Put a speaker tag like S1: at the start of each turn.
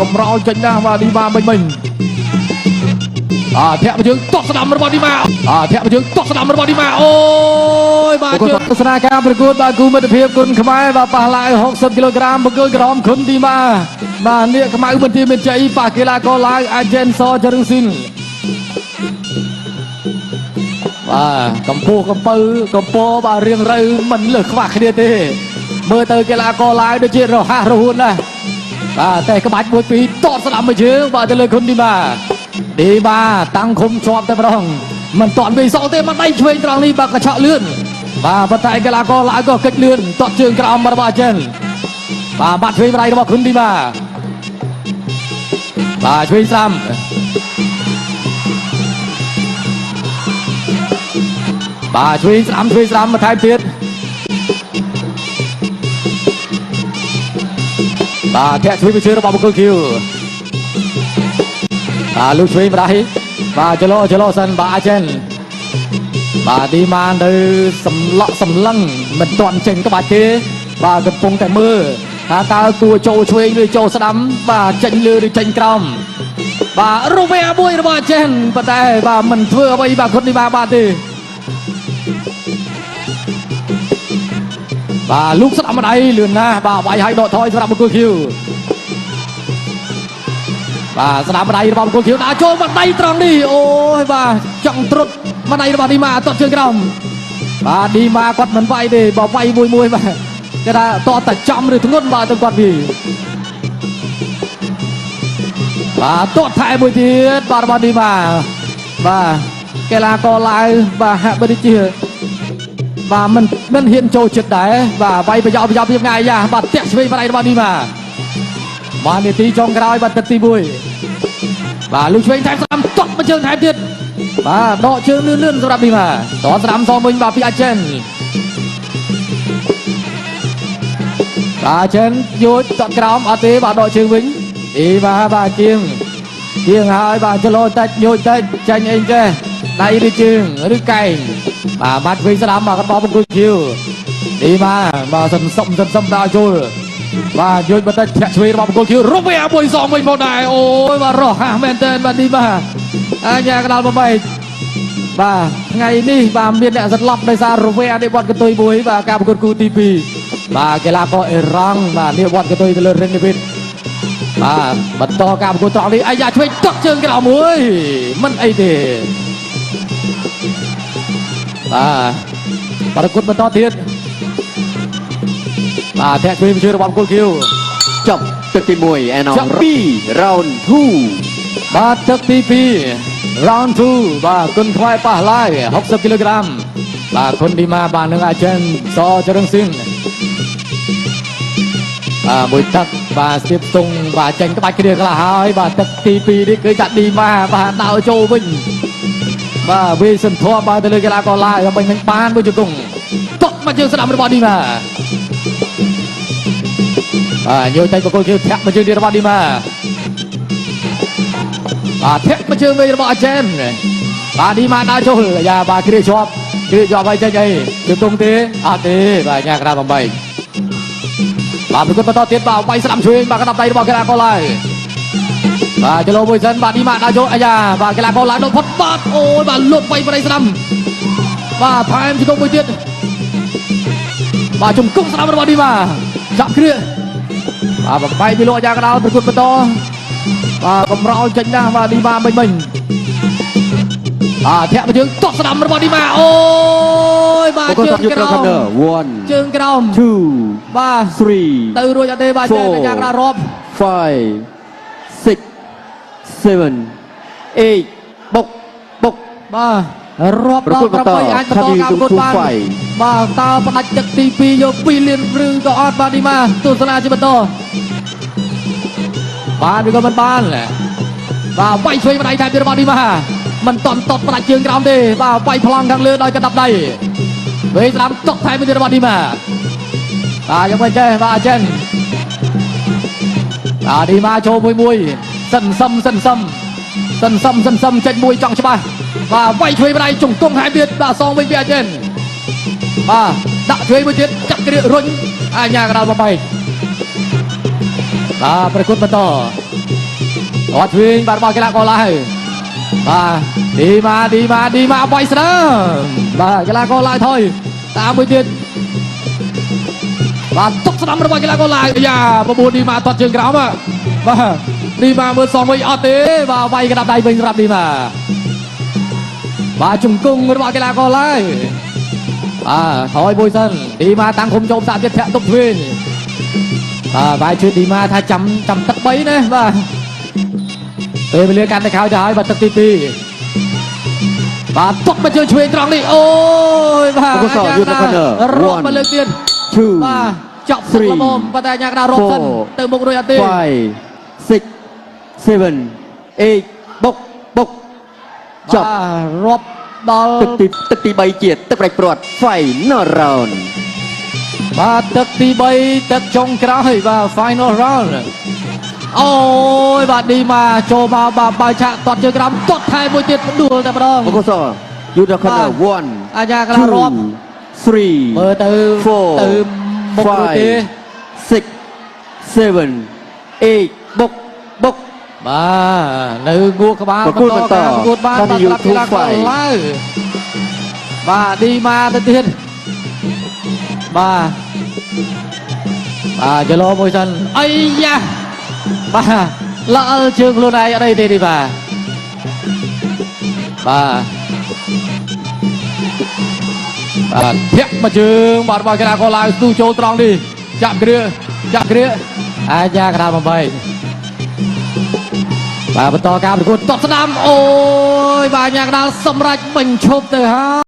S1: កំរោលចេញណាស់បាទឌីម៉ាមិញធាក់មកយើងតក់ស្ដាំរបស់ឌីម៉ាធាក់មកយើងតក់ស្ដាំរបស់ឌីម៉ាអូយបាទជើងទស្សនាការប្រកួតបាទគូមិត្តភាពគុណខ្មែរបាទប៉ះឡាយ60គីឡូក្រាមបង្គោលក្រមគុណឌីម៉ាបាទនេះខ្មៅមន្ទីរមានជ័យប៉ះកីឡាករឡាយអាជែនសចរឹងស៊ីនបាទកម្ពុជាកម្ពុជាបាទរៀងរូវមិនលើសខ្វះគ្នាទេមើលទៅកីឡាករឡាយដូចជារហ័សរហួនណាស់បាទតែក្បាច់មួយពីរតតស្ដាំមកជើងបាទទៅលើគុណឌីម៉ាតាំងឃុំជាប់តែម្ដងមិនតាន់វាសងទេមកដៃឆ្វេងត្រង់នេះបាទកញ្ឆក់លឿនបាទប៉ុន្តែកីឡាករឡាយក៏កិច្ចលឿនតត់ជើងក្រោមរបស់អាចិនបាទបាត់ឆ្វេងម្ដាយរបស់គុណឌីម៉ាបាទឆ្វេងស្ដាំបាទឆ្វេងស្ដាំបន្ថែមទៀតបាទធាក់ឆ្វេងពីជើងរបស់បង្គោលខៀវបាទលូកឆ្វេងម្ដាយបាទចលោសិនបាទអាចិនបាទឌីម៉ាទៅសម្លឹងមិនទាន់ចេញក្បាច់ទេបាទកំពុងតែមើលថាតើគួរចូលឆ្វេងឬចូលស្ដាំបាទចេញលើឬចេញក្រោមបាទរវេមួយរបស់អាចិនប៉ុន្តែបាទមិនធ្វើអ្វីបាទគុណឌីម៉ាបាទទេបាទលូកស្ដាំម្ដាយលឿនណាស់បាទវាយឲ្យដកថយសម្រាប់បង្គោលខៀវបាទស្ដាប់ម្ដាយរបស់បង្គោលខៀវដាក់ចូលម្ដាយត្រង់នេះអូយបាទចង់ត្រុតម្ដាយរបស់ឌីម៉ាតត់ជើងក្រោមបាទឌីម៉ាគាត់មិនវាយទេបើវាយមួយបាទគេថាតតតែចំឬធ្ងន់បាទទៅគាត់វាបាទតតថែមួយទៀតបាទរបស់ឌីម៉ាបាទកីឡាករឡាយបាទហាក់បីដូចជាបាទមិនហ៊ានចូលចិត្តដែរបាទវាយប្រយោជន៍ពីថ្ងៃយ៉ាបាទតាក់ឆ្វេងម្ដាយរបស់ឌីម៉ាបាទនាទីចុងក្រោយបាទទឹកទី1បាទលូកឆ្វេងថែមស្ដាំតក់មកជើងថែមទៀតបាទដកជើងលឿនសម្រាប់ឌីម៉ាតស្ដាំសងវិញបាទពីអាចិនបាទអាចិនយោជតក់ក្រោមអត់ទេបាទដកជើងវិញបាទជាងហើយបាទចលោតិចយោជតិចចាញ់អីចេះដៃឬជើងឬកែងបាទបាត់វិញស្ដាំបាទគាត់បោះបង្គោលខៀវឌីម៉ាបាទសន្សំដល់ចូលបាទយោជបន្តិចធាក់ឆ្វេងរបស់បង្គោលខៀវរវេមួយសងវិញមកដែរអូយបាទរហ័សមែនទែនបាទឌីម៉ាអាញាកដាល់បែកបាទថ្ងៃនេះបាទមានអ្នកសន្លប់ដោយសាររវេនេះវត្តកតុយមួយបាទការប្រកួតគូទី2បាទកីឡាករអេរ៉ង់បាទនេះវត្តកតុយទៅលើរិននេះវិញបាទបន្តការប្រកួតត្រង់នេះអាយ៉ាឆ្វេងតក់ជើងក្រោមមួយមិនអីទេបាទប្រកួតបន្តទៀតបាទធាក់ឆ្វេងជួយរបស់បង្គោលខៀវ
S2: ចប់ទឹកទី1 and on 2 round 2
S1: បាទទឹកទី2 round 2បាទគុណខ្មែរប៉ះឡាយ60គីឡូក្រាមបាទគុណឌីម៉ាបាទនឹងអាចិនសចរឹងស៊ីនមួយទឹកបាទស្ទាបទុងបាទចេញក្បាច់គ្នាខ្លះហើយបាទទឹកទី2នេះគឺចាក់ឌីម៉ាបាទដោចូលវិញបាទវាសន្ធប់បាទទៅលើកីឡាករឡាយដើម្បីនឹងបានមួយជង្គង់តក់មកជើងស្ដាំរបស់ឌីម៉ាយោជតែបង្គោលខៀវធាក់មកជើងរបស់ឌីម៉ាបាទធាក់មកជើងវិញរបស់អាចិនបាទឌីម៉ាដើរចូលយ៉ាបាទគ្រាជាប់ហើយចេញអីជង្គង់ទេអត់ទេបាទញ៉ាក្រាម8បាទប្រកួតបន្តទៀតបាទវាយស្ដាំឆ្វេងបាទក្តាប់ដៃរបស់កីឡាករឡាយបាទចលោមួយសិនបាទឌីម៉ាដើរចូលអាយ៉ាបាទកីឡាករឡាយដកផុតបាទអូយបាទលុតវាយប្រដៃស្ដាំបាទថែមជង្គង់មួយទៀតបាទជង្គង់ស្ដាំរបស់ឌីម៉ាចាប់គ្រាបាទបំបែកពីលោកអាយ៉ាកដាល់ប្រកួតបន្តបាទកំរោលចេញណាស់បាទឌីម៉ាមិញធាក់មកជើងតក់ស្ដាំរបស់ឌីម៉ាអូយបាទជើងក្រោមជើងក្រោម
S2: 2
S1: បាទ
S2: 3
S1: ទៅរួចអត់ទេបាទជើងអាយ៉ាកដាល់រាប់
S2: 5 6 7 8បុក
S1: បាទរាប់ដល់8អាចបន្តការប្រកួតបានបាទតើផ្ដាច់ទឹកទី2យក2លានឬក៏អត់បាទឌីម៉ាទស្សនាជាបន្តបាទវាក៏មិនបានបាទវាយឆ្វេងម្ដាយថែមទៀតរបស់ឌីម៉ាមិនតន់តត់ផ្ដាច់ជើងក្រោមទេបាទវាយប្លង់ខាងលើដោយកណ្ដាប់ដៃវេស្ដាំតក់ថែមទៀតរបស់ឌីម៉ាបាទយ៉ាងមិនចេះបាទអាចិនឌីម៉ាចូលមួយសិនសំចេញមួយចង់ច្បាស់បាទវាយឆ្វេងម្ដាយជង្គង់ថែមទៀតបាទសងវិញពីអាចិនបាទដាក់ឆ្វេងមួយទៀតចាប់គ្រារុញអាញាកដាល់8 ប្រកួតបន្ត អត់វិញបាទរបស់កីឡាករឡើយបាទឌីម៉ាបៃស្ដាបាទកីឡាករឡើយថយតាមមួយទៀតបាទទុកស្ដាំរបស់កីឡាករឡើយយ៉ាបបួនឌីម៉ាតត់ជើងក្រោមបាទឌីម៉ាមើលសងវិញអត់ទេបាទវាយក្តាប់ដៃវិញសម្រាប់ឌីម៉ាបាទជង្គង់របស់កីឡាករឡើយថយមួយសិនឌីម៉ាតាំងគុំចូលសាក់ទៀតធាក់ទុកទ្វេងបាទវាយជួយឌីម៉ាថាចាំទឹក3ណាបាទពេលវេលាកាន់តែខោទៅហើយបាទទឹកទី2បាទទុកមកជើងឆ្វេងត្រង់នេះអូយបាទរត់មកលើកទៀតបាទចប់ស្រីល្មមប៉ុន្តែអាញាកដារត់សិនទៅមុខរួចអត់ទេ
S2: 5 6 7 8បុកចប់
S1: រាប់ដល់
S2: ទឹកទី3ជាតិទឹកប្រាច់ព្រាត់ Final Round
S1: បាទទឹកទី3ទឹកចុងក្រោយបាទ Final Round អូយបាទឌីម៉ាចូលមកបាទបើឆាក់តត់ជើងក្រោមតត់ថែមួយទៀតដួលតែម្ដង
S2: បកសយុទ្ធខណ្ឌ1
S1: អាញាកដារាប់
S2: 3
S1: មើលទៅមុខរួចទេ
S2: 6 7 8បុក
S1: បាទនៅងួរក្បាលបន្តការប្រកួតបានតាមកីឡាករឡើយបាទឌីម៉ាទៅទៀតបាទចលោមួយសិនអីយ៉ាបាទល្អលជើងខ្លួនឯងអត់អីទេឌីម៉ាបាទធាក់មកជើងបាទរបស់កីឡាករឡើយស្ទូចូលត្រង់នេះចាក់គ្រាអាយ៉ាកដាល8បាទបន្តការប្រកួតតបស្ដាំអូយបាទអាញាកដាលសម្រេចបញ្ឈប់ទៅហើយ